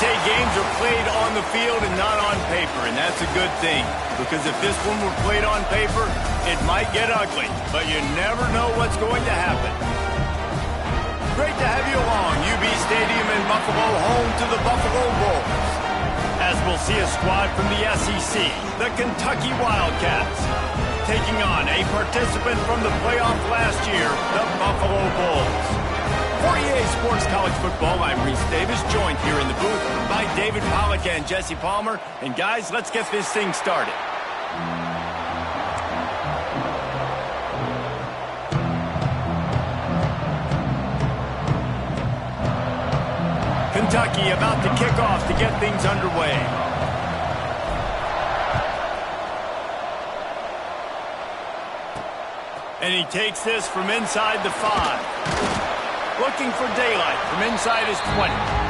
say games are played on the field and not on paper, and that's a good thing. Because if this one were played on paper, it might get ugly, but you never know what's going to happen. Great to have you along. UB Stadium in Buffalo, home to the Buffalo Bulls. As we'll see a squad from the SEC, the Kentucky Wildcats, taking on a participant from the playoff last year, the Buffalo Bulls. For EA Sports College Football, I'm Reese Davis, joined here in the booth by David Pollack and Jesse Palmer. And guys, let's get this thing started. Kentucky about to kick off to get things underway. And he takes this from inside the 5. Looking for daylight from inside his 20.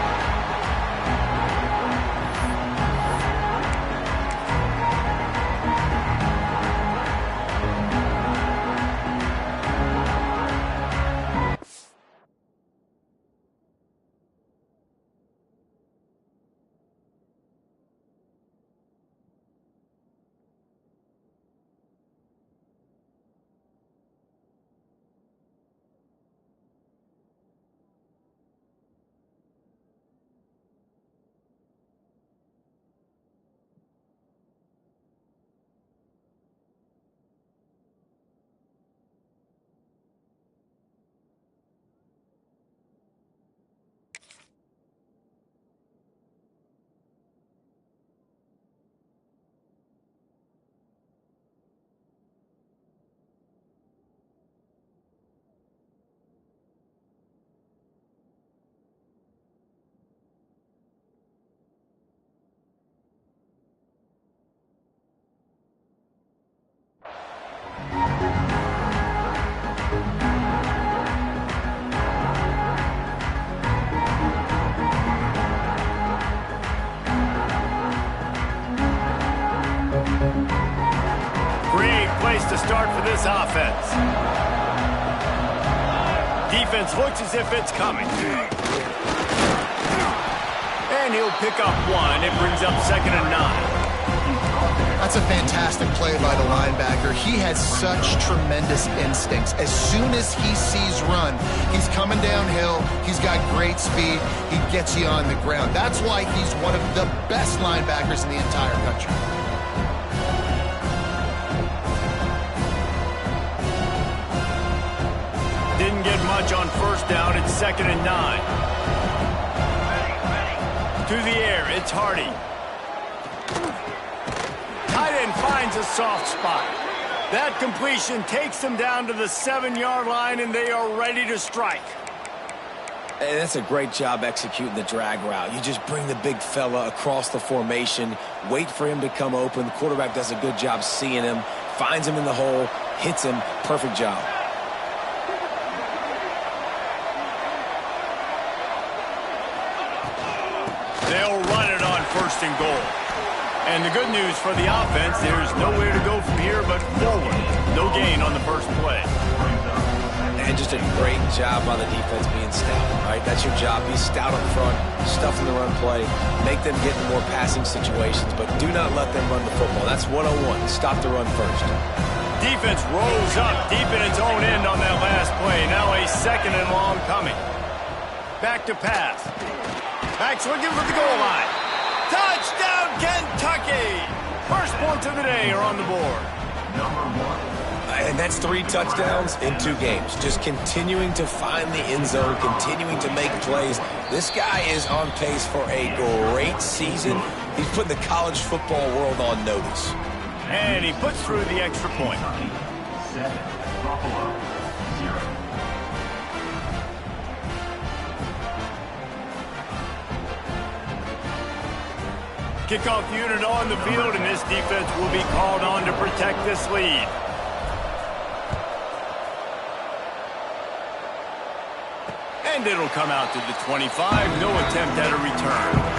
To start for this offense. Defense looks as if it's coming. And he'll pick up 1. It brings up 2nd and 9. That's a fantastic play by the linebacker. He has such tremendous instincts. As soon as he sees run, he's coming downhill. He's got great speed. He gets you on the ground. That's why he's one of the best linebackers in the entire country. Didn't get much on first down. It's 2nd and 9. To the air, it's Hardy. Tight end finds a soft spot. That completion takes them down to the 7-yard line, and they are ready to strike. Hey, that's a great job executing the drag route. You just bring the big fella across the formation, wait for him to come open. The quarterback does a good job seeing him, finds him in the hole, hits him. Perfect job. They'll run it on 1st and goal. And the good news for the offense, there's nowhere to go from here but forward. No gain on the first play. And just a great job by the defense being stout, right? That's your job. Be stout up front, stuff in the run play, make them get in more passing situations, but do not let them run the football. That's 101. Stop the run first. Defense rolls up deep in its own end on that last play. Now a 2nd and long coming. Back to pass. Max looking for the goal line. Touchdown, Kentucky! First points of the day are on the board. And that's 3 touchdowns in 2 games. Just continuing to find the end zone, continuing to make plays. This guy is on pace for a great season. He's putting the college football world on notice. And he puts through the extra point. 7, Buffalo, 0. Kickoff unit on the field, and this defense will be called on to protect this lead. And it'll come out to the 25. No attempt at a return.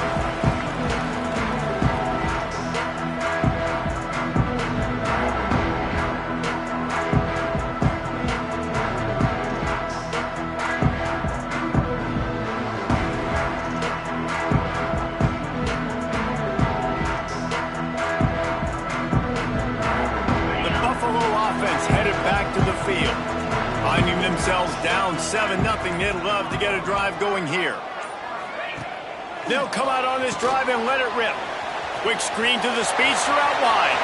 offense headed back to the field. Finding themselves down 7-0, they'd love to get a drive going here. They'll come out on this drive and let it rip. Quick screen to the speedster out wide.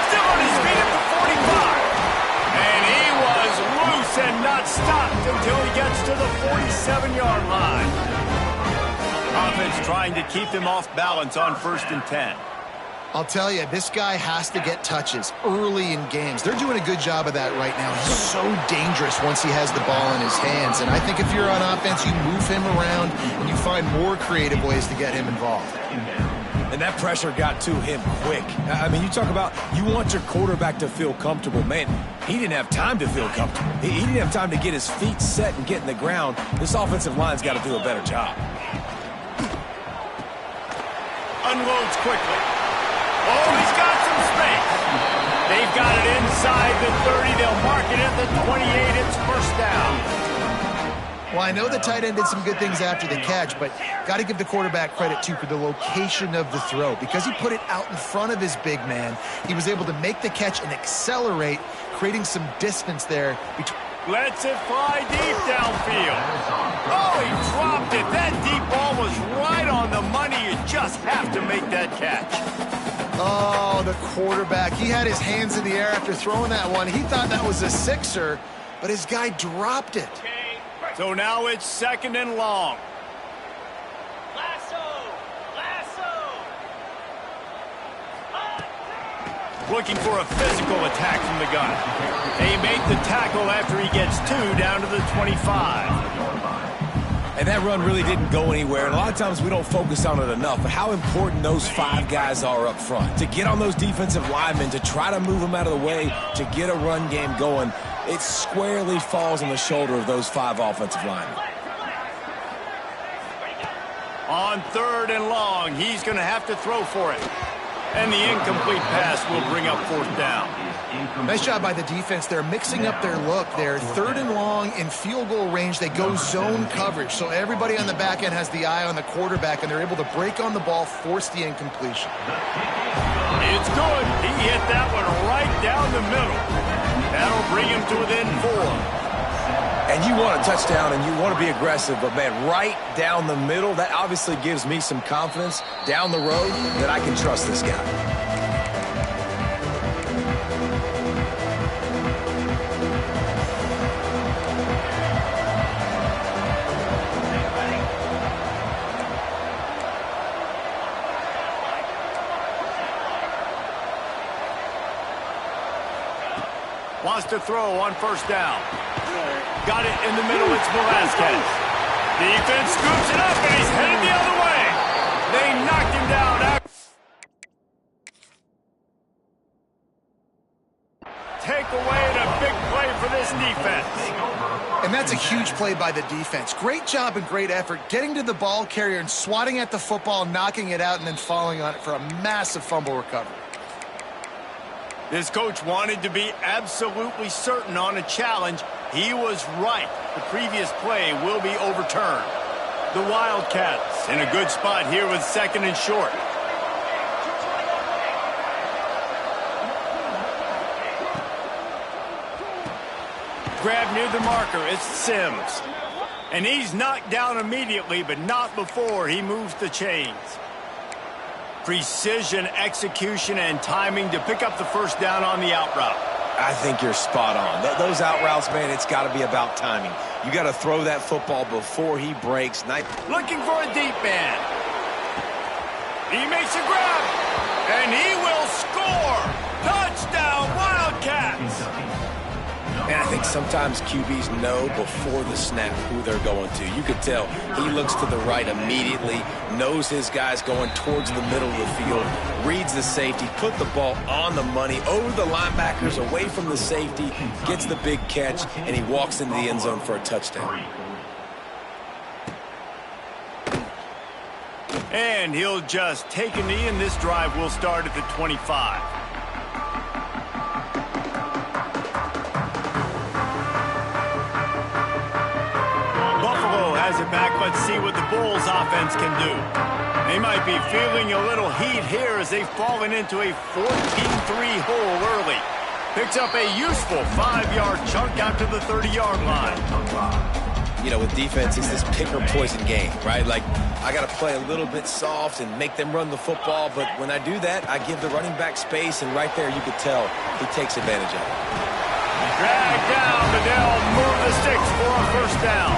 Still on his feet at the 45. And he was loose and not stopped until he gets to the 47-yard line. Offense trying to keep them off balance on 1st and 10. I'll tell you, this guy has to get touches early in games. They're doing a good job of that right now. He's so dangerous once he has the ball in his hands. And I think if you're on offense, you move him around and you find more creative ways to get him involved. And that pressure got to him quick. I mean, you talk about you want your quarterback to feel comfortable. Man, he didn't have time to feel comfortable. He didn't have time to get his feet set and get in the ground. This offensive line's got to do a better job. Unloads quickly. Oh, he's got some space. They've got it inside the 30. They'll mark it at the 28. It's 1st down. Well, I know the tight end did some good things after the catch, but got to give the quarterback credit, too, for the location of the throw. Because he put it out in front of his big man, he was able to make the catch and accelerate, creating some distance there. Lets it fly deep downfield. Oh, he dropped it. That deep ball was right on the money. You just have to make that catch. Oh, the quarterback. He had his hands in the air after throwing that one. He thought that was a sixer, but his guy dropped it. So now it's 2nd and long. Looking for a physical attack from the gun. They make the tackle after he gets 2 down to the 25. And that run really didn't go anywhere. And a lot of times we don't focus on it enough, but how important those 5 guys are up front. To get on those defensive linemen, to try to move them out of the way, to get a run game going, it squarely falls on the shoulder of those 5 offensive linemen. On 3rd and long, he's going to have to throw for it. And the incomplete pass will bring up 4th down. Nice job by the defense. They're mixing up their look. They're 3rd and long in field goal range. They go zone coverage. So everybody on the back end has the eye on the quarterback, and they're able to break on the ball, force the incompletion. It's good. He hit that one right down the middle. That'll bring him to within 4. And you want a touchdown and you want to be aggressive, but man, right down the middle, that obviously gives me some confidence down the road that I can trust this guy. Wants to throw on 1st down. Got it in the middle. It's Velasquez. Defense scoops it up, and he's headed the other way. They knocked him down. Take away and a big play for this defense. And that's a huge play by the defense. Great job and great effort getting to the ball carrier and swatting at the football, knocking it out, and then falling on it for a massive fumble recovery. This coach wanted to be absolutely certain on a challenge. He was right. The previous play will be overturned. The Wildcats in a good spot here with 2nd and short. Grab near the marker. It's Sims. And he's knocked down immediately, but not before he moves the chains. Precision, execution, and timing to pick up the 1st down on the out route. I think you're spot on. Those out routes, man, it's got to be about timing. You got to throw that football before he breaks. Looking for a deep man. He makes a grab, and he will score. Touchdown, Wildcats. And I think sometimes QBs know before the snap who they're going to. You could tell he looks to the right immediately, knows his guy's going towards the middle of the field, reads the safety, put the ball on the money, over the linebackers, away from the safety, gets the big catch, and he walks into the end zone for a touchdown. And he'll just take a knee, and this drive will start at the 25. Has it back. Let's see what the Bulls offense can do. They might be feeling a little heat here as they've fallen into a 14-3 hole early. Picks up a useful 5-yard chunk out to the 30-yard line. You know, with defense, it's this pick or poison game, right? Like, I got to play a little bit soft and make them run the football, but when I do that, I give the running back space, and right there you could tell he takes advantage of it. Drag down, but they'll move the sticks for a first down.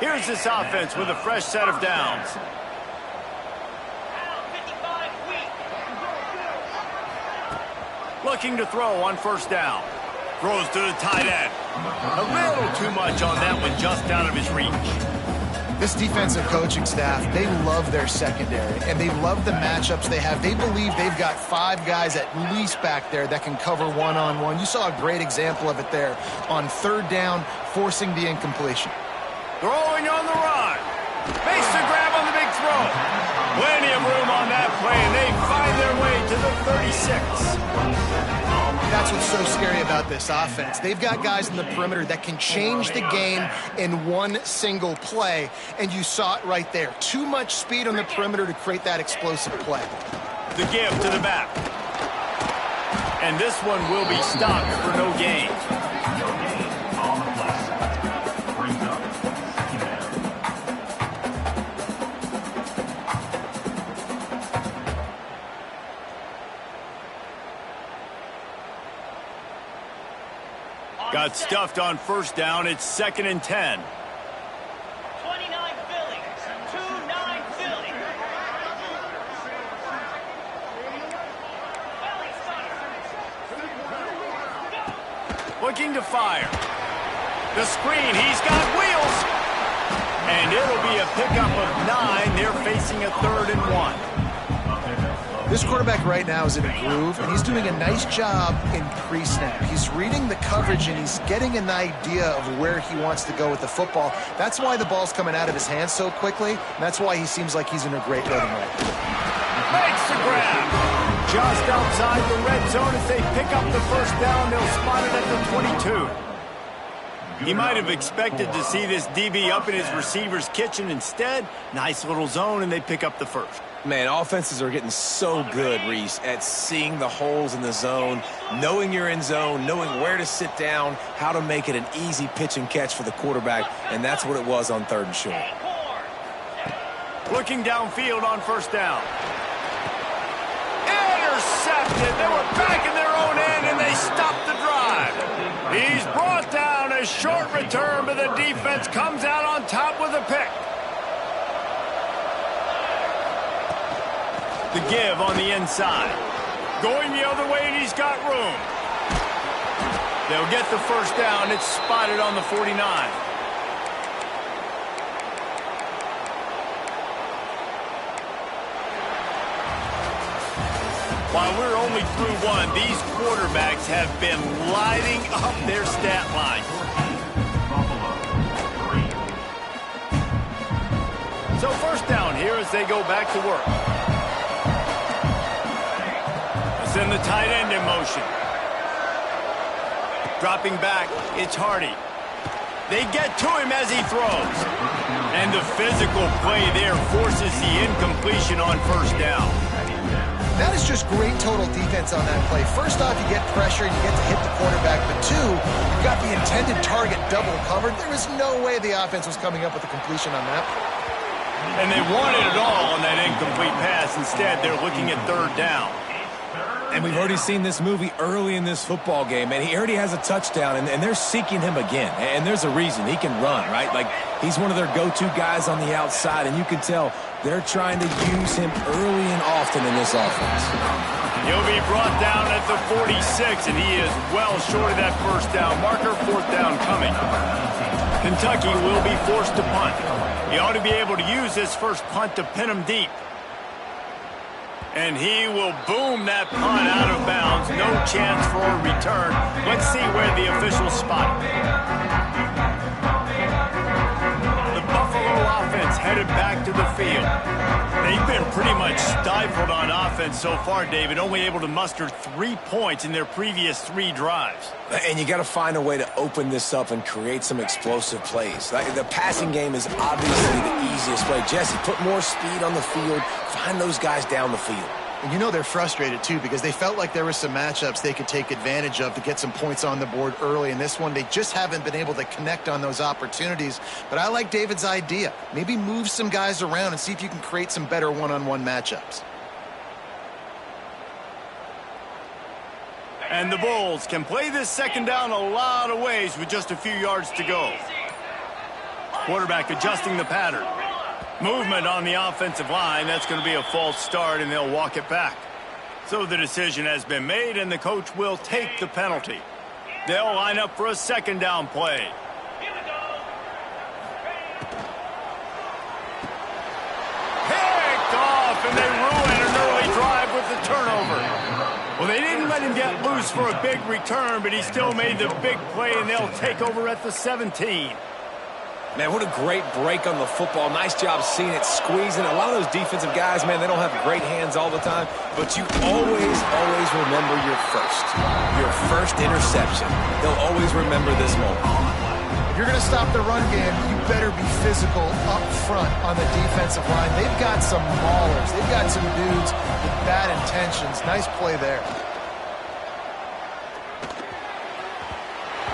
Here's this offense with a fresh set of downs. Looking to throw on first down. Throws to the tight end. A little too much on that one, just out of his reach. This defensive coaching staff, they love their secondary, and they love the matchups they have. They believe they've got 5 guys at least back there that can cover one-on-one. You saw a great example of it there on third down, forcing the incompletion. Throwing on the run. Makes the grab on the big throw. Plenty of room on that play, and they find their way to the 36. That's what's so scary about this offense. They've got guys in the perimeter that can change the game in one single play, and you saw it right there. Too much speed on the perimeter to create that explosive play. The give to the back. And this one will be stopped for no gain. On the play. Brings up second down. Got stuffed on first down. It's 2nd and 10. 29 Philly. 2-9 Philly. Looking to fire. The screen. He's got wheels. And it'll be a pickup of 9. They're facing a 3rd and 1. This quarterback right now is in a groove, and he's doing a nice job in pre-snap. He's reading the coverage, and he's getting an idea of where he wants to go with the football. That's why the ball's coming out of his hands so quickly, and that's why he seems like he's in a great rhythm right now. Makes the grab. Just outside the red zone as they pick up the first down. They'll spot it at the 22. He might have expected to see this DB up in his receiver's kitchen. Instead, nice little zone, and they pick up the first. Man, offenses are getting so good, Reese, at seeing the holes in the zone, knowing you're in zone, knowing where to sit down, how to make it an easy pitch and catch for the quarterback, and that's what it was on 3rd and short. Looking downfield on first down. Intercepted. They were back in their own end, and they stopped the drive. He's brought down. A short return, but the defense comes out on top with a pick. The give on the inside. Going the other way, and he's got room. They'll get the first down. It's spotted on the 49. While we're only through one, these quarterbacks have been lighting up their stat line. So first down here as they go back to work. Send the tight end in motion. Dropping back, it's Hardy. They get to him as he throws. And the physical play there forces the incompletion on first down. That is just great total defense on that play. First off, you get pressure and you get to hit the quarterback. But 2, you've got the intended target double covered. There is no way the offense was coming up with a completion on that. And they wanted it all on that incomplete pass. Instead, they're looking at 3rd down. And we've already seen this movie early in this football game, and he already has a touchdown, and they're seeking him again. And there's a reason. He can run, right? Like, he's one of their go-to guys on the outside, and you can tell they're trying to use him early and often in this offense. He'll be brought down at the 46, and he is well short of that first down marker. 4th down coming. Kentucky will be forced to punt. He ought to be able to use this first punt to pin him deep. And he will boom that punt out of bounds. No chance for a return. Let's see where the officials spot it. The Buffalo offense headed back to the field. They've been pretty much stifled on offense so far, David, only able to muster 3 points in their previous 3 drives. And you got to find a way to open this up and create some explosive plays. Like, the passing game is obviously the easiest way. Jesse, put more speed on the field. Find those guys down the field. And you know they're frustrated, too, because they felt like there were some matchups they could take advantage of to get some points on the board early. In this one, they just haven't been able to connect on those opportunities. But I like David's idea. Maybe move some guys around and see if you can create some better one-on-one matchups. And the Bulls can play this second down a lot of ways with just a few yards to go. Quarterback adjusting the pattern. Movement on the offensive line. That's going to be a false start, and they'll walk it back. So the decision has been made, and the coach will take the penalty. They'll line up for a second down play. Picked off, and they ruin an early drive with the turnover. Well, they didn't let him get loose for a big return, but he still made the big play, and they'll take over at the 17. Man, what a great break on the football. Nice job seeing it, squeezing. A lot of those defensive guys, man, they don't have great hands all the time, but you always remember your first interception. They'll always remember this moment. If you're going to stop the run game, you better be physical up front on the defensive line. They've got some maulers. They've got some dudes with bad intentions. Nice play there.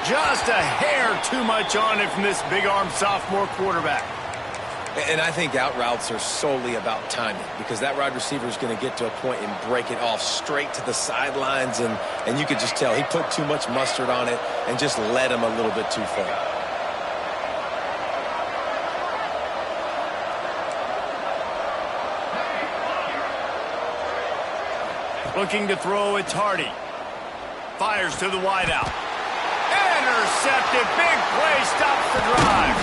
Just a hair too much on it from this big-armed sophomore quarterback. And I think out routes are solely about timing, because that wide receiver is going to get to a point and break it off straight to the sidelines, and you could just tell he put too much mustard on it and just led him a little bit too far. Looking to throw, it's Hardy. Fires to the wideout. Intercepted. Big play. Stops the drive.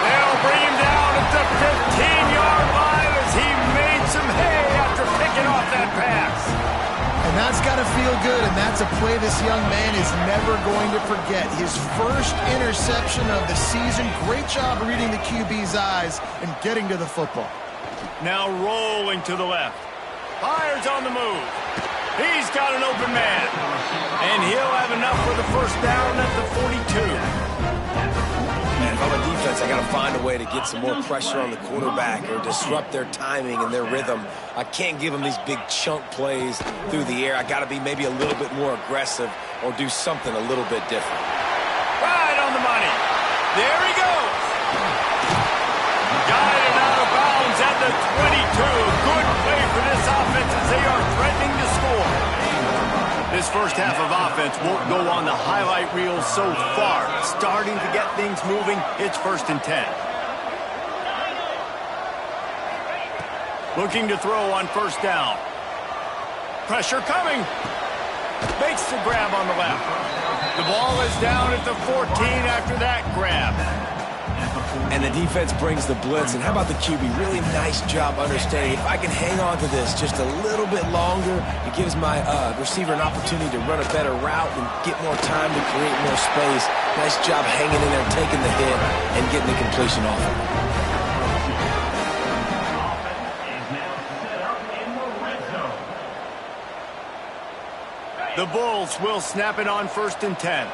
They'll bring him down at the 15-yard line as he made some hay after picking off that pass. And that's got to feel good, and that's a play this young man is never going to forget. His first interception of the season. Great job reading the QB's eyes and getting to the football. Now rolling to the left. Fires on the move. He's got an open man. And he'll have enough for the first down at the 42. Man, if I'm a defense, I got to find a way to get some more pressure on the quarterback or disrupt their timing and their rhythm. I can't give them these big chunk plays through the air. I got to be maybe a little bit more aggressive or do something a little bit different. Right on the money. There he goes. Guided out of bounds at the 22. Good play for this offense as they are threatening to score. This first half of offense won't go on the highlight reel so far. Starting to get things moving. It's 1st and 10. Looking to throw on 1st down. Pressure coming. Makes the grab on the left. The ball is down at the 14 after that grab. And the defense brings the blitz. And how about the QB? Really nice job understanding. If I can hang on to this just a little bit longer, it gives my receiver an opportunity to run a better route and get more time to create more space. Nice job hanging in there, taking the hit, and getting the completion off of it. The Bulls will snap it on 1st and 10.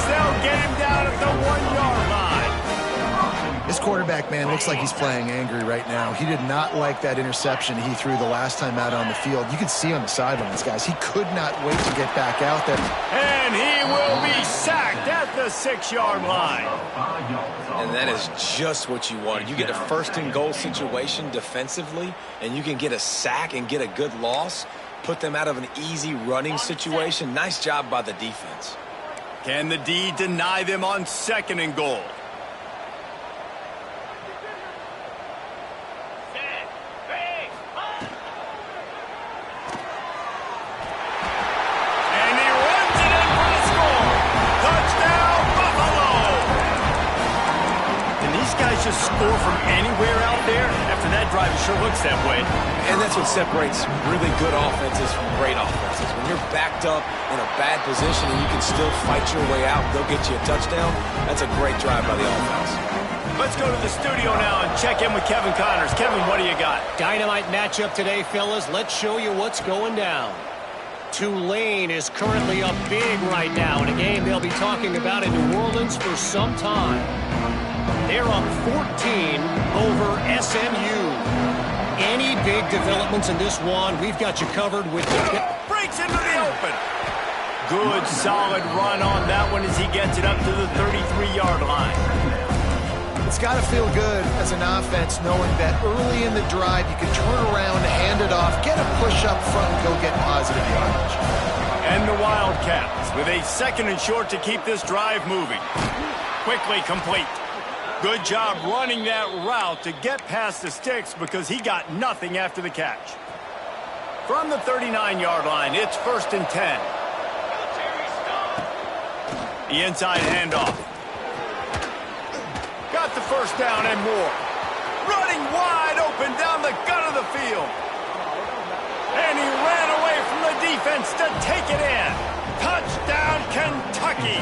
They'll get him down at the 1-yard line. This quarterback, man, looks like he's playing angry right now. He did not like that interception he threw the last time out on the field. You can see on the sidelines, guys. He could not wait to get back out there. And he will be sacked at the 6-yard line. And that is just what you want. You get a 1st and goal situation defensively, and you can get a sack and get a good loss, put them out of an easy running situation. Nice job by the defense. Can the D deny them on 2nd and goal? And he runs it in for the score. Touchdown, Buffalo! And these guys just score from anywhere out there? After that drive, it sure looks that way. And that's what separates really good offenses from great offenses. When you're backed up in a bad position and you can still fight your way out and they'll get you a touchdown, that's a great drive by the offense. Let's go to the studio now and check in with Kevin Connors. Kevin, what do you got? Dynamite matchup today, fellas. Let's show you what's going down. Tulane is currently up big right now in a game they'll be talking about in New Orleans for some time. They're up 14 over SMU. Any big developments in this one, we've got you covered with the... Breaks into the open. Good, solid run on that one as he gets it up to the 33-yard line. It's got to feel good as an offense knowing that early in the drive you can turn around, hand it off, get a push up front, and go get positive yardage. And the Wildcats with a 2nd and short to keep this drive moving. Quickly complete. Good job running that route to get past the sticks because he got nothing after the catch. From the 39-yard line, it's 1st and 10. The inside handoff. Got the first down and more. Running wide open down the gut of the field. And he ran away from the defense to take it in. Touchdown, Kentucky.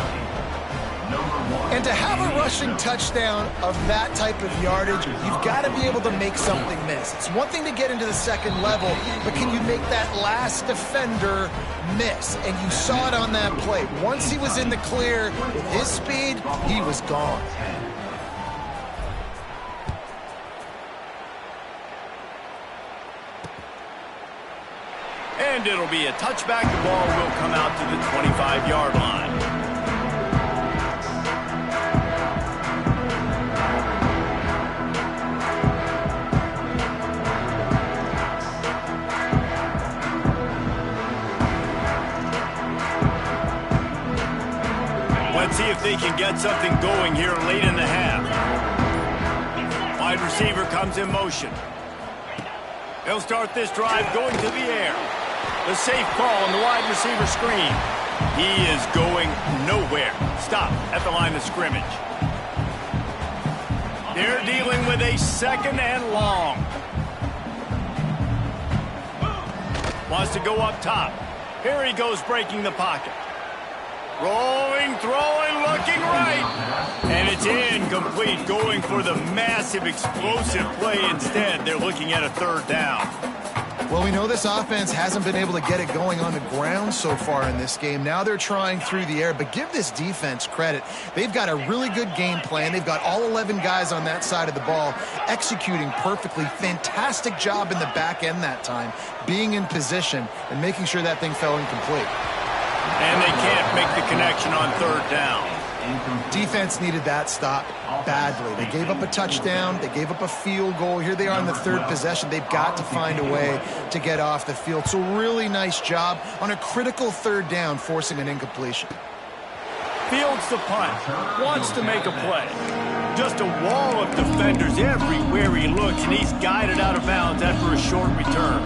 And to have a rushing touchdown of that type of yardage, you've got to be able to make something miss. It's one thing to get into the second level, but can you make that last defender miss? And you saw it on that play. Once he was in the clear with his speed, he was gone. And it'll be a touchback. The ball will come out to the 25-yard line. Let's see if they can get something going here late in the half. Wide receiver comes in motion. He'll start this drive going to the air. The safe call on the wide receiver screen. He is going nowhere. Stop at the line of scrimmage. They're dealing with a 2nd and long. Wants to go up top. Here he goes breaking the pocket. Rolling, throwing, looking right. And it's incomplete, going for the massive, explosive play instead. They're looking at a 3rd down. Well, we know this offense hasn't been able to get it going on the ground so far in this game. Now they're trying through the air, but give this defense credit. They've got a really good game plan. They've got all 11 guys on that side of the ball executing perfectly. Fantastic job in the back end that time, being in position and making sure that thing fell incomplete. And they can't make the connection on 3rd down. Defense needed that stop badly. They gave up a touchdown. They gave up a field goal. Here they are in the 3rd possession. They've got to find a way to get off the field. So really nice job on a critical 3rd down, forcing an incompletion. Fields the punt. Wants to make a play. Just a wall of defenders everywhere he looks, and he's guided out of bounds after a short return.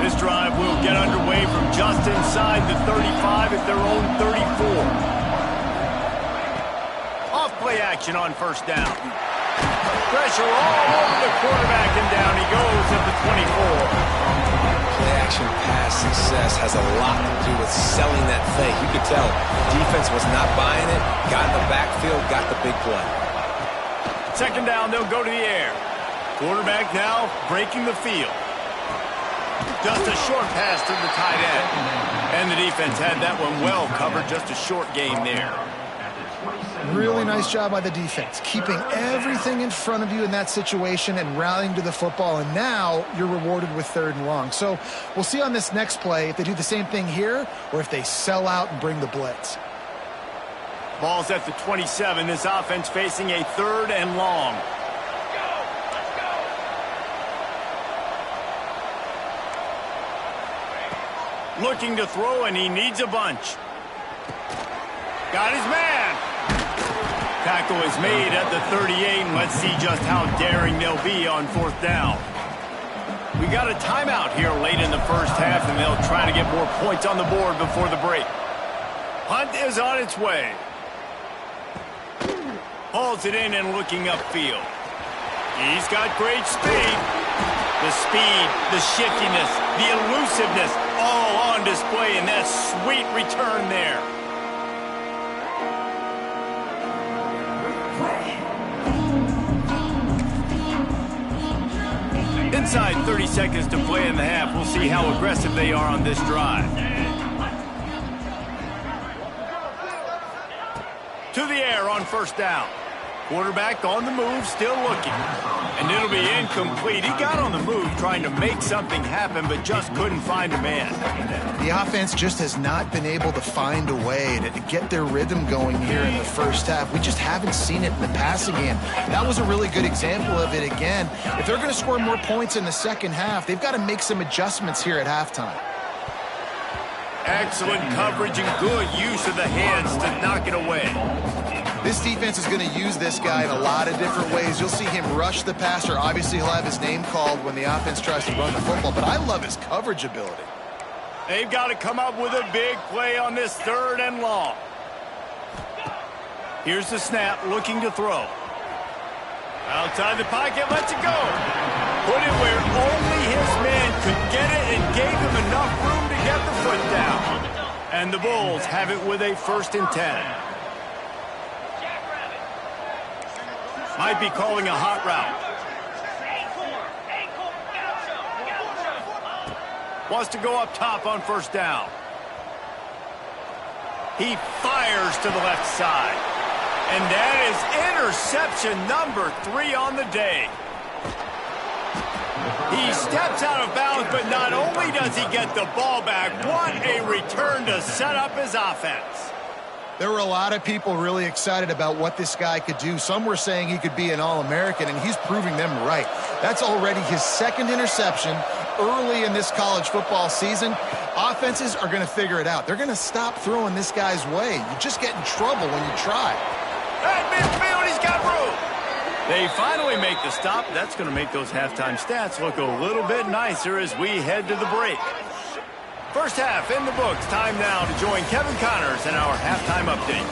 This drive will get underway from just inside the 35 at their own 34. Off-play action on 1st down. Pressure all over the quarterback, and down he goes at the 24. Play-action pass success has a lot to do with selling that fake. You could tell defense was not buying it, got in the backfield, got the big play. 2nd down, they'll go to the air. Quarterback now breaking the field. Just a short pass to the tight end. And the defense had that one well covered, just a short gain there. Really nice job by the defense, keeping everything in front of you in that situation and rallying to the football, and now you're rewarded with 3rd and long. So we'll see on this next play if they do the same thing here or if they sell out and bring the blitz. Ball's at the 27. This offense facing a 3rd and long. Looking to throw, and he needs a bunch. Got his man. Tackle is made at the 38, and let's see just how daring they'll be on 4th down. We got a timeout here late in the 1st half, and they'll try to get more points on the board before the break. Punt is on its way. Hauls it in and looking upfield. He's got great speed. The speed, the shiftiness, the elusiveness, all on display in that sweet return there. Inside 30 seconds to play in the half. We'll see how aggressive they are on this drive. To the air on first down. Quarterback on the move, still looking. And it'll be incomplete. He got on the move trying to make something happen, but just couldn't find a man. The offense just has not been able to find a way to get their rhythm going here in the first half. We just haven't seen it in the passing game. That was a really good example of it again. If they're going to score more points in the second half, they've got to make some adjustments here at halftime. Excellent coverage and good use of the hands to knock it away. This defense is going to use this guy in a lot of different ways. You'll see him rush the passer. Obviously, he'll have his name called when the offense tries to run the football, but I love his coverage ability. They've got to come up with a big play on this 3rd and long. Here's the snap, looking to throw. Outside the pocket, lets it go. Put it where only his man could get it and gave him enough room to get the foot down. And the Bulls have it with a 1st and 10. Might be calling a hot route. Wants to go up top on first down. He fires to the left side. And that is interception number 3 on the day. He steps out of bounds, but not only does he get the ball back, what a return to set up his offense. There were a lot of people really excited about what this guy could do. Some were saying he could be an All-American, and he's proving them right. That's already his 2nd interception early in this college football season. Offenses are going to figure it out. They're going to stop throwing this guy's way. You just get in trouble when you try. At midfield, he's got room. They finally make the stop. That's going to make those halftime stats look a little bit nicer as we head to the break. First half in the books. Time now to join Kevin Connors in our halftime update.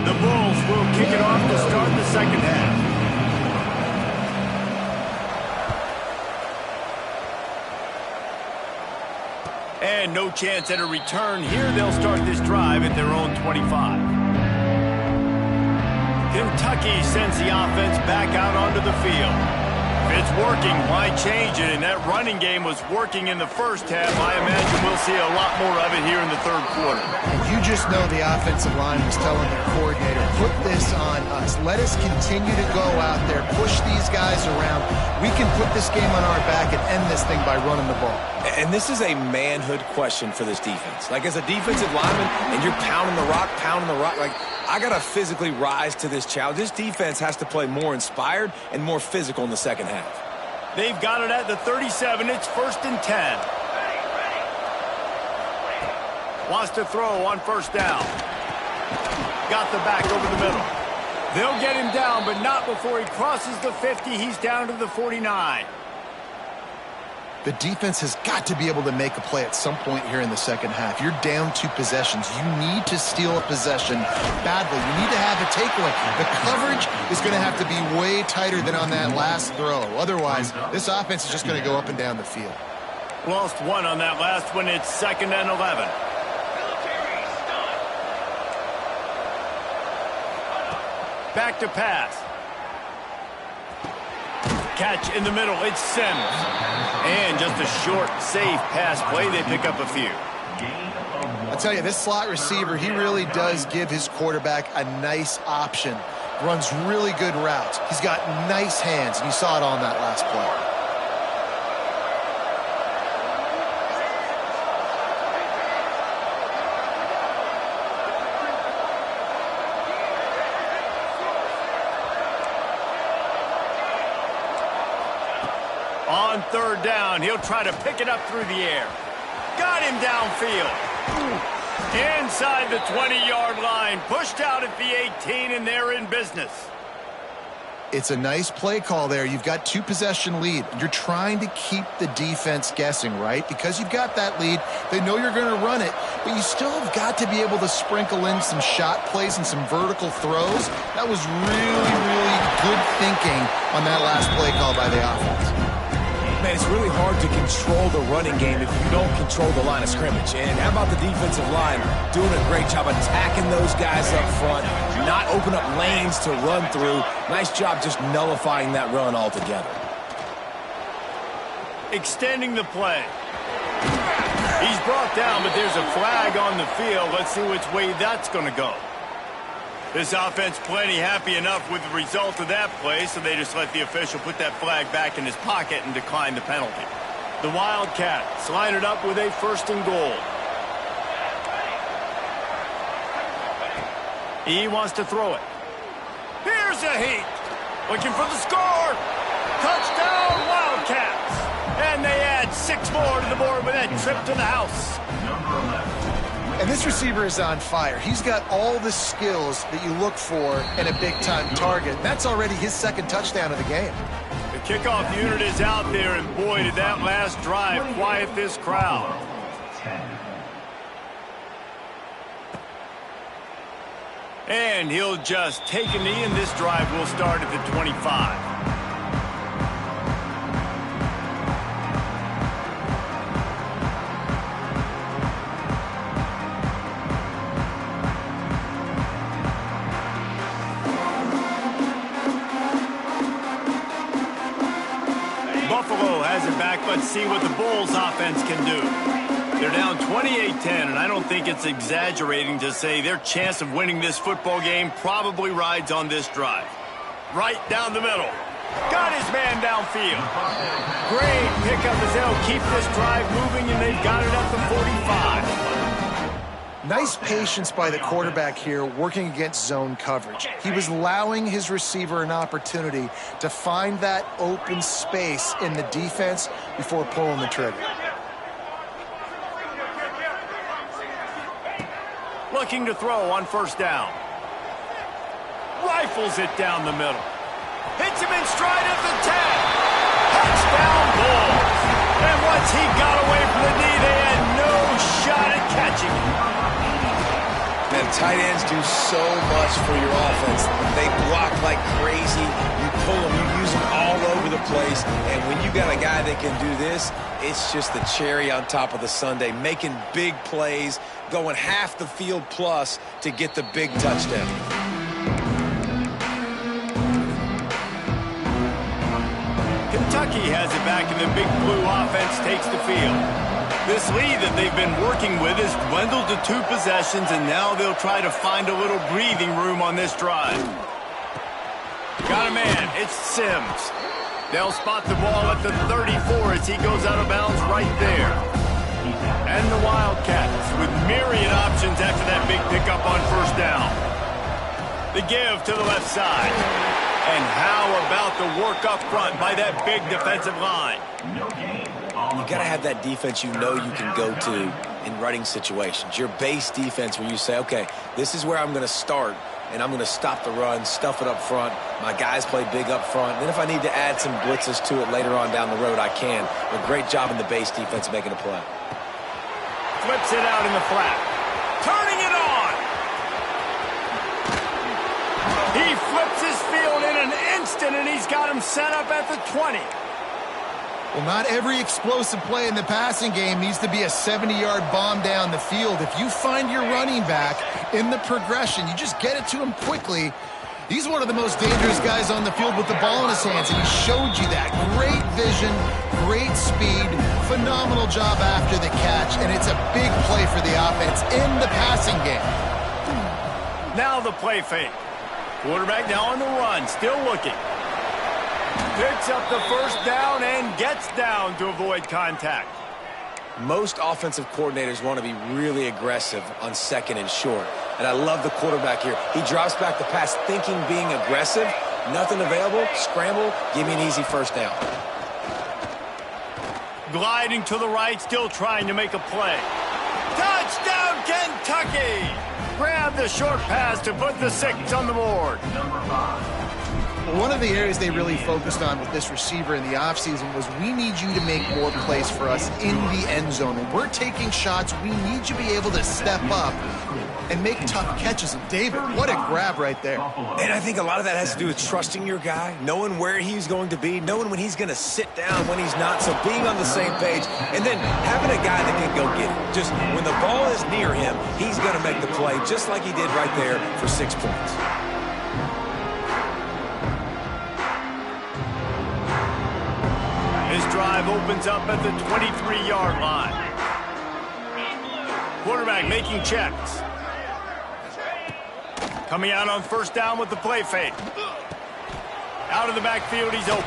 The Bulls will kick it off to start the second half. And no chance at a return here. They'll start this drive at their own 25. Kentucky sends the offense back out onto the field. If it's working, why change it? And that running game was working in the first half. I imagine we'll see a lot more of it here in the 3rd quarter. And you just know the offensive line was telling their coordinator, put this on us. Let us continue to go out there, push these guys around. We can put this game on our back and end this thing by running the ball. And this is a manhood question for this defense. Like, as a defensive lineman, and you're pounding the rock, like, I got to physically rise to this challenge. This defense has to play more inspired and more physical in the second half. They've got it at the 37. It's 1st and 10. Wants to throw on first down. Got the back over the middle. They'll get him down, but not before he crosses the 50. He's down to the 49. The defense has got to be able to make a play at some point here in the second half. You're down 2 possessions. You need to steal a possession badly. You need to have a takeaway. The coverage is going to have to be way tighter than on that last throw. Otherwise, this offense is just going to go up and down the field. Lost 1 on that last one. It's 2nd and 11. Back to pass. Catch in the middle. It's Sims. And just a short, safe pass play. They pick up a few. I'll tell you, this slot receiver, he really does give his quarterback a nice option. Runs really good routes. He's got nice hands, and you saw it on that last play. On 3rd down, he'll try to pick it up through the air. Got him downfield. Inside the 20-yard line. Pushed out at the 18, and they're in business. It's a nice play call there. You've got 2-possession lead. You're trying to keep the defense guessing, right? Because you've got that lead. They know you're going to run it, but you still have got to be able to sprinkle in some shot plays and some vertical throws. That was really, really good thinking on that last play call by the offense. Man, it's really hard to control the running game if you don't control the line of scrimmage. And how about the defensive line doing a great job attacking those guys up front, not open up lanes to run through. Nice job just nullifying that run altogether. Extending the play. He's brought down, but there's a flag on the field. Let's see which way that's going to go. This offense plenty happy enough with the result of that play, so they just let the official put that flag back in his pocket and decline the penalty. The Wildcats line it up with a 1st and goal. He wants to throw it. Here's a heat. Looking for the score. Touchdown, Wildcats. And they add 6 more to the board with that trip to the house. And this receiver is on fire. He's got all the skills that you look for in a big-time target. That's already his 2nd touchdown of the game. The kickoff unit is out there, and boy, did that last drive quiet this crowd. And he'll just take a knee, and this drive will start at the 25. Buffalo has it back. Let's see what the Bulls offense can do. They're down 28-10, and I don't think it's exaggerating to say their chance of winning this football game probably rides on this drive. Right down the middle. Got his man downfield. Great pickup as they'll keep this drive moving, and they've got it at the 45. Nice patience by the quarterback here working against zone coverage. He was allowing his receiver an opportunity to find that open space in the defense before pulling the trigger. Looking to throw on 1st down. Rifles it down the middle. Hits him in stride at the 10. Touchdown, Bulls. And once he got away from the knee, they had no shot at catching him. Man, tight ends do so much for your offense. They block like crazy. You pull them, you use them all over the place. And when you got a guy that can do this, it's just the cherry on top of the sundae, making big plays, going half the field plus to get the big touchdown. Kentucky has it back, and the Big Blue offense takes the field. This lead that they've been working with has dwindled to 2 possessions, and now they'll try to find a little breathing room on this drive. Got a man. It's Sims. They'll spot the ball at the 34 as he goes out of bounds right there. And the Wildcats with myriad options after that big pickup on 1st down. The give to the left side. And how about the work up front by that big defensive line? You got to have that defense you know you can go to in running situations. Your base defense where you say, okay, this is where I'm going to start, and I'm going to stop the run, stuff it up front. My guys play big up front. Then if I need to add some blitzes to it later on down the road, I can. A great job in the base defense making a play. Flips it out in the flat. Turning it on. He flips his field in an instant, and he's got him set up at the 20. Well, not every explosive play in the passing game needs to be a 70-yard bomb down the field. If you find your running back in the progression, you just get it to him quickly. He's one of the most dangerous guys on the field with the ball in his hands, and he showed you that. Great vision, great speed, phenomenal job after the catch, and it's a big play for the offense in the passing game. Now the play fake. Quarterback now on the run, still looking. Picks up the 1st down and gets down to avoid contact. Most offensive coordinators want to be really aggressive on 2nd and short. And I love the quarterback here. He drops back the pass thinking being aggressive. Nothing available. Scramble. Give me an easy 1st down. Gliding to the right, still trying to make a play. Touchdown, Kentucky! Grab the short pass to put the 6 on the board. One of the areas they really focused on with this receiver in the offseason was we need you to make more plays for us in the end zone. When we're taking shots, we need you to be able to step up and make tough catches. And David, what a grab right there. And I think a lot of that has to do with trusting your guy, knowing where he's going to be, knowing when he's going to sit down, when he's not, so being on the same page, and then having a guy that can go get it. Just when the ball is near him, he's going to make the play just like he did right there for 6 points. His drive opens up at the 23-yard line. Quarterback making checks. Coming out on first down with the play fake. Out of the backfield, he's open.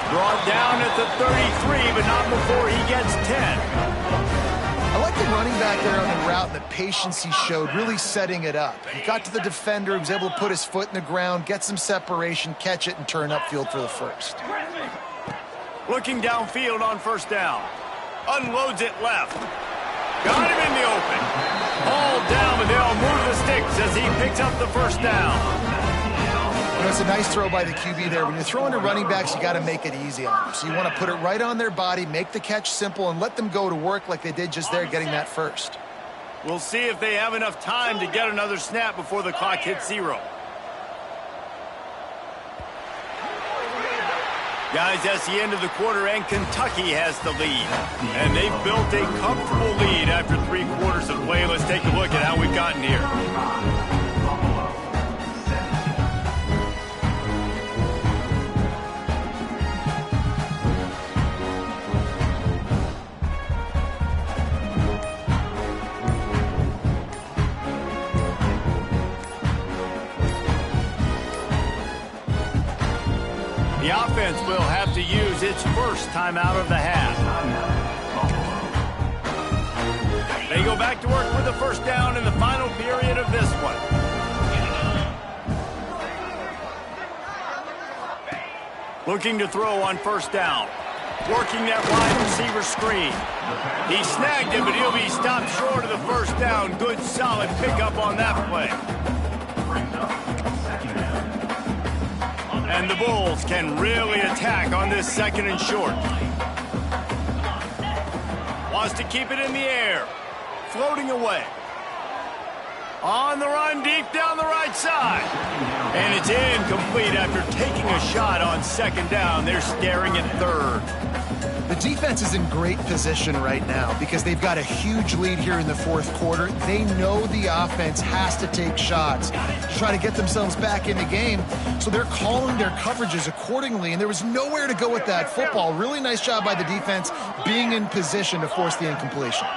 Brought down at the 33, but not before he gets 10. I like the running back there on the route and the patience he showed, really setting it up. He got to the defender, he was able to put his foot in the ground, get some separation, catch it, and turn upfield for the first. Looking downfield on first down. Unloads it left. Got him in the open. All down, but they'll move the sticks as he picks up the first down. You know, it's a nice throw by the QB there. When you're throwing to running backs, you got to make it easy on them. So you want to put it right on their body, make the catch simple, and let them go to work like they did just there, getting that first. We'll see if they have enough time to get another snap before the clock hits 0. Guys, that's the end of the quarter, and Kentucky has the lead. And they've built a comfortable lead after 3 quarters of play. Let's take a look at how we've gotten here. The offense will have to use its first timeout of the half. They go back to work with the first down in the final period of this one. Looking to throw on first down. Working that wide receiver screen. He snagged it, but he'll be stopped short of the first down. Good, solid pickup on that play. And the Bulls can really attack on this second and short. Wants to keep it in the air. Floating away. On the run, deep down the right side. And it's incomplete after taking a shot on second down. They're staring at third. The defense is in great position right now because they've got a huge lead here in the fourth quarter. They know the offense has to take shots to try to get themselves back in the game, so they're calling their coverages accordingly, and there was nowhere to go with that football. Really nice job by the defense being in position to force the incompletion.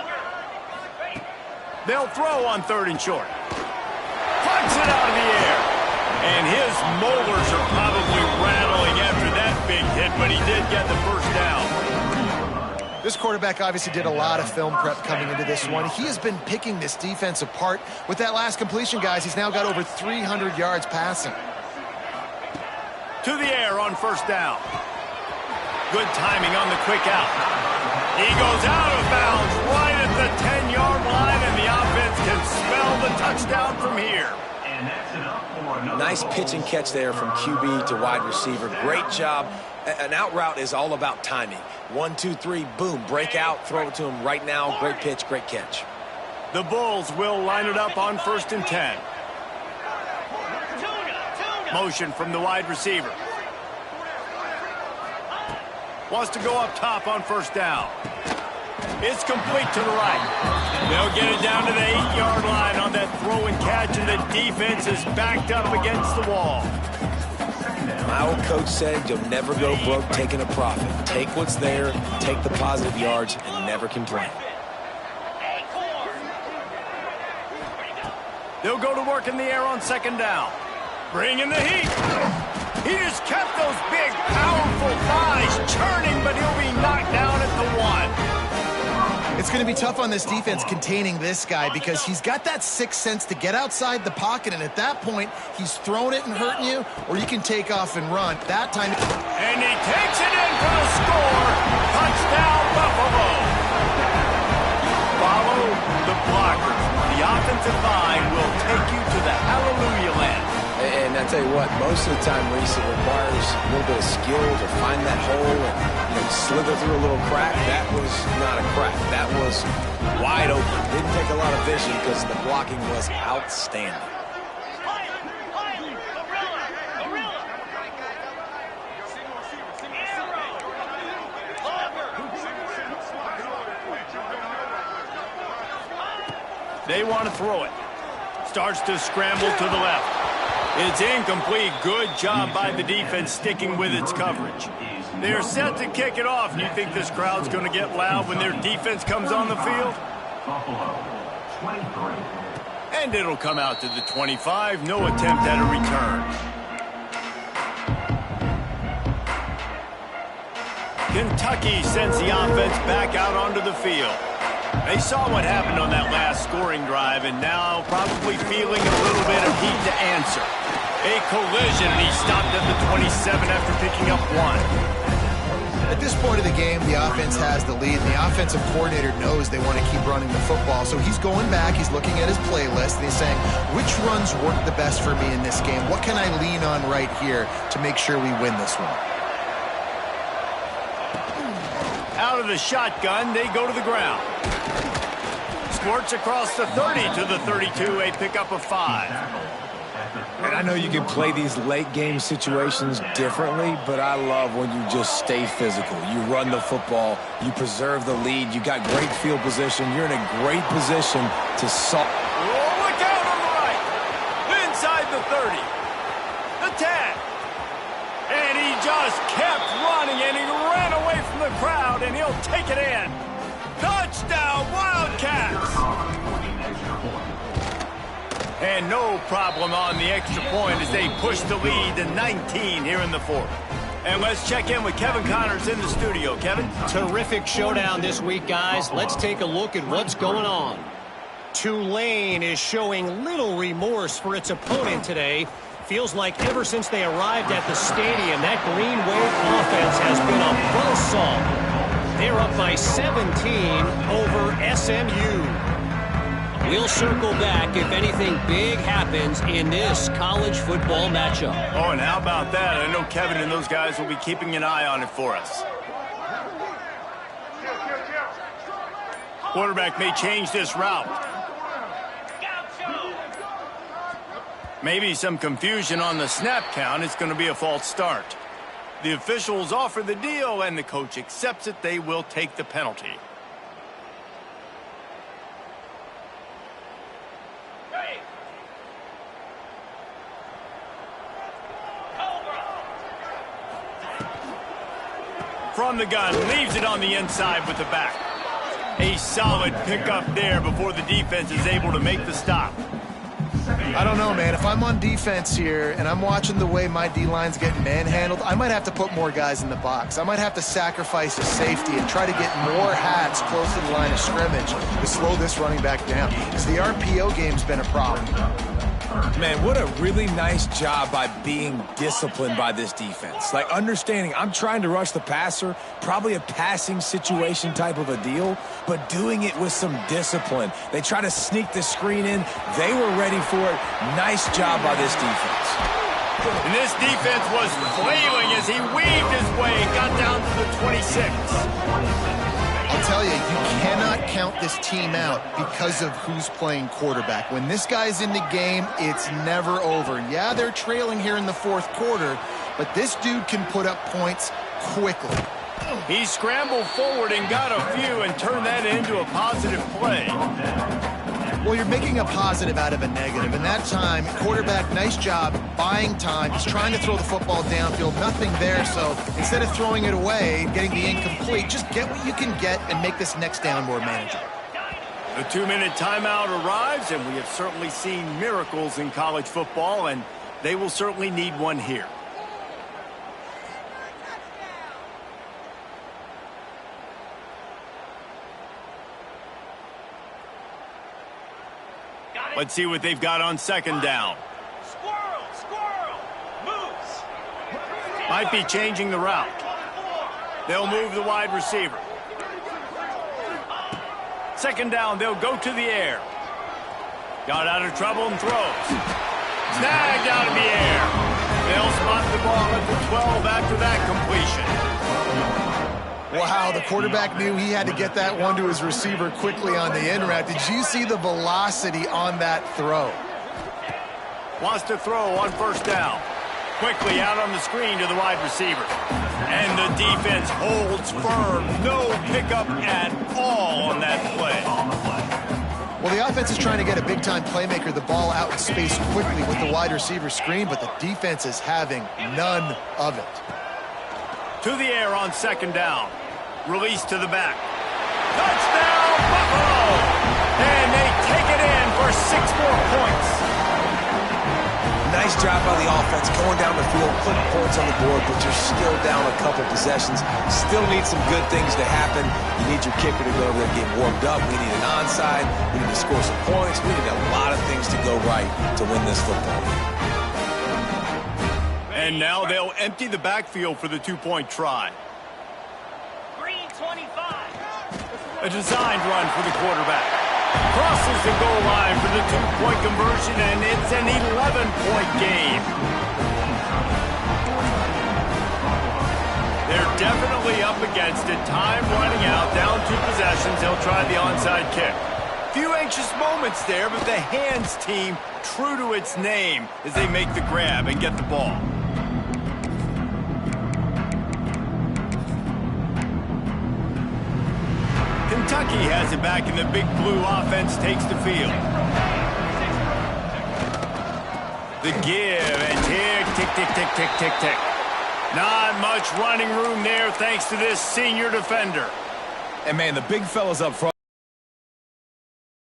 They'll throw on third and short. Punts it out of the air. And his molars are probably rattling after that big hit, but he did get the first down. This quarterback obviously did a lot of film prep coming into this one. He has been picking this defense apart. With that last completion, guys, he's now got over 300 yards passing. To the air on first down. Good timing on the quick out. He goes out of bounds right at the 10-yard line, and the offense can smell the touchdown from here. Nice pitch and catch there from QB to wide receiver. Great job. An out route is all about timing. 1, 2, 3, boom, break out, throw it to him right now. Great pitch, great catch. The Bulls will line it up on first and 10. Motion from the wide receiver. Wants to go up top on first down. It's complete to the right. They'll get it down to the 8-yard line on that throw and catch, and the defense is backed up against the wall. My old coach said you'll never go broke taking a profit. Take what's there, take the positive yards, and never complain. They'll go to work in the air on second down. Bring in the heat. He just kept those big, powerful thighs churning, but he'll be knocked down at the 1. It's going to be tough on this defense containing this guy because he's got that sixth sense to get outside the pocket, and at that point, he's throwing it and hurting you, or you can take off and run. That time... And he takes it in for the score. Touchdown, Buffalo. Follow the blockers. The offensive line will take you to the hallelujah land. And I tell you what, most of the time, Reese, it requires a little bit of skill to find that hole and slither through a little crack. That was not a crack. That was wide open. Didn't take a lot of vision because the blocking was outstanding. They want to throw it. Starts to scramble to the left. It's incomplete. Good job by the defense sticking with its coverage. They're set to kick it off. You think this crowd's going to get loud when their defense comes on the field? 23. And it'll come out to the 25. No attempt at a return. Kentucky sends the offense back out onto the field. They saw what happened on that last scoring drive and now probably feeling a little bit of heat to answer. A collision, and he stopped at the 27 after picking up one. At this point of the game, the offense has the lead, and the offensive coordinator knows they want to keep running the football. So he's going back, he's looking at his playlist, and he's saying, which runs work the best for me in this game? What can I lean on right here to make sure we win this one? Out of the shotgun, they go to the ground. Squirts across the 30 to the 32, a pickup of 5. And I know you can play these late game situations differently, but I love when you just stay physical. You run the football, you preserve the lead, you got great field position, you're in a great position to solve. Oh, look out on the right! Inside the 30. The 10. And he just kept running, and he ran away from the crowd, and he'll take it in. Touchdown, Wildcats! And no problem on the extra point as they push the lead to 19 here in the fourth. And let's check in with Kevin Connors in the studio. Kevin? Terrific showdown this week, guys. Let's take a look at what's going on. Tulane is showing little remorse for its opponent today. Feels like ever since they arrived at the stadium, that Green Wave offense has been a buzzsaw. They're up by 17 over SMU. We'll circle back if anything big happens in this college football matchup. Oh, and how about that? I know Kevin and those guys will be keeping an eye on it for us. Quarterback may change this route. Maybe some confusion on the snap count. It's going to be a false start. The officials offer the deal, and the coach accepts it. They will take the penalty. From the gun, leaves it on the inside with the back. A solid pickup there before the defense is able to make the stop. I don't know, man. If I'm on defense here and I'm watching the way my D-line's getting manhandled, I might have to put more guys in the box. I might have to sacrifice a safety and try to get more hats close to the line of scrimmage to slow this running back down. Because the RPO game's been a problem. Man, what a really nice job by being disciplined by this defense. Like, understanding I'm trying to rush the passer, probably a passing situation type of a deal, but doing it with some discipline. They try to sneak the screen in. They were ready for it. Nice job by this defense. And this defense was flailing as he weaved his way, got down to the 26. I'll tell you, you cannot count this team out because of who's playing quarterback. When this guy's in the game, it's never over. Yeah, they're trailing here in the fourth quarter, but this dude can put up points quickly. He scrambled forward and got a few and turned that into a positive play. Well, you're making a positive out of a negative, and that time, quarterback, nice job, buying time. He's trying to throw the football downfield, nothing there, so instead of throwing it away, getting the incomplete, just get what you can get and make this next down more manageable. The 2-minute timeout arrives, and we have certainly seen miracles in college football, and they will certainly need one here. Let's see what they've got on second down. Squirrel, squirrel, moves. Might be changing the route. They'll move the wide receiver. Second down, they'll go to the air. Got out of trouble and throws. Snagged out of the air. They'll spot the ball at the 12 after that completion. Wow, the quarterback knew he had to get that one to his receiver quickly on the in route. Did you see the velocity on that throw? Wants to throw on first down. Quickly out on the screen to the wide receiver. And the defense holds firm. No pickup at all on that play. Well, the offense is trying to get a big-time playmaker the ball out in space quickly with the wide receiver screen, but the defense is having none of it. To the air on second down. Release to the back. Touchdown, Buffalo! And they take it 6 more points. Nice job by the offense going down the field, putting points on the board, but you're still down a couple possessions. Still need some good things to happen. You need your kicker to go over there and get warmed up. We need an onside. We need to score some points. We need a lot of things to go right to win this football game. And now they'll empty the backfield for the 2-point try. Green 25. A designed run for the quarterback. Crosses the goal line for the 2-point conversion, and it's an 11-point game. They're definitely up against it. Time running out, down 2 possessions. They'll try the onside kick. Few anxious moments there, but the hands team true to its name as they make the grab and get the ball. Kentucky has it back, and the Big Blue offense takes the field. The give, and tick, tick, tick, tick, tick, tick, tick. Not much running room there thanks to this senior defender. And, man, the big fellas up front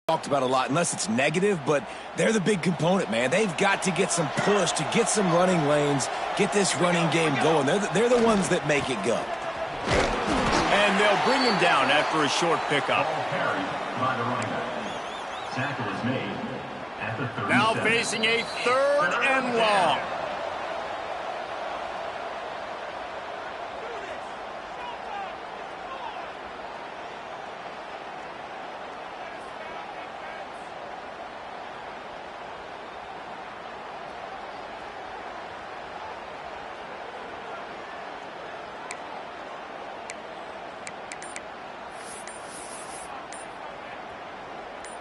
talked about a lot, unless it's negative, but they're the big component, man. They've got to get some push to get some running lanes, get this running game going. They're the ones that make it go. And they'll bring him down after a short pickup. Carried by the running back. Tackle is made at the 37. Now facing a 3rd and long.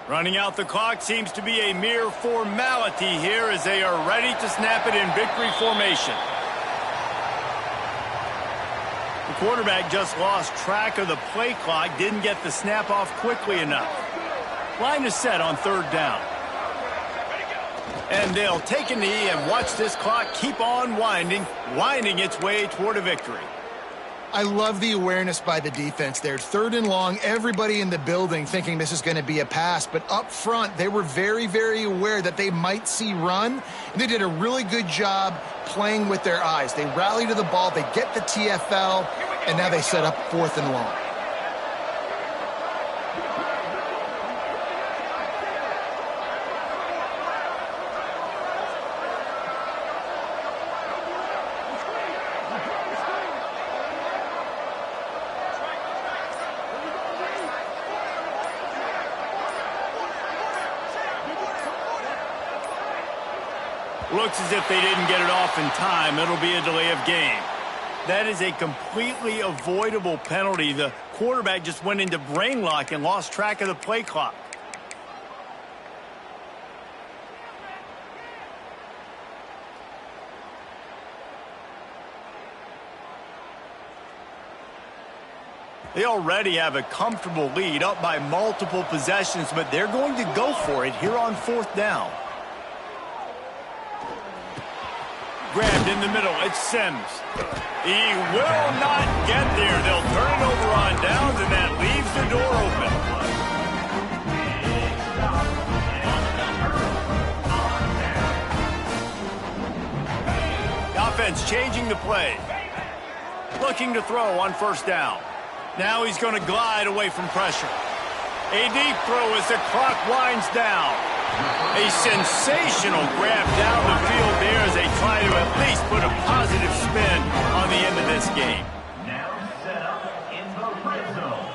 Running out the clock seems to be a mere formality here as they are ready to snap it in victory formation. The quarterback just lost track of the play clock, didn't get the snap off quickly enough. Line is set on 3rd down. And they'll take a knee and watch this clock keep on winding its way toward a victory. I love the awareness by the defense there. 3rd and long, everybody in the building thinking this is going to be a pass, but up front, they were very, very aware that they might see run, and they did a really good job playing with their eyes. They rally to the ball, they get the TFL, and now they set up 4th and long. Looks as if they didn't get it off in time. It'll be a delay of game. That is a completely avoidable penalty. The quarterback just went into brain lock and lost track of the play clock. They already have a comfortable lead, up by multiple possessions, but they're going to go for it here on 4th down. Grabbed in the middle, it's Sims. He will not get there. They'll turn it over on downs, and that leaves the door open. The offense changing the play. Looking to throw on 1st down. Now he's going to glide away from pressure. A deep throw as the clock winds down. A sensational grab down the field there as they try to at least put a positive spin on the end of this game. Now set up in the red zone.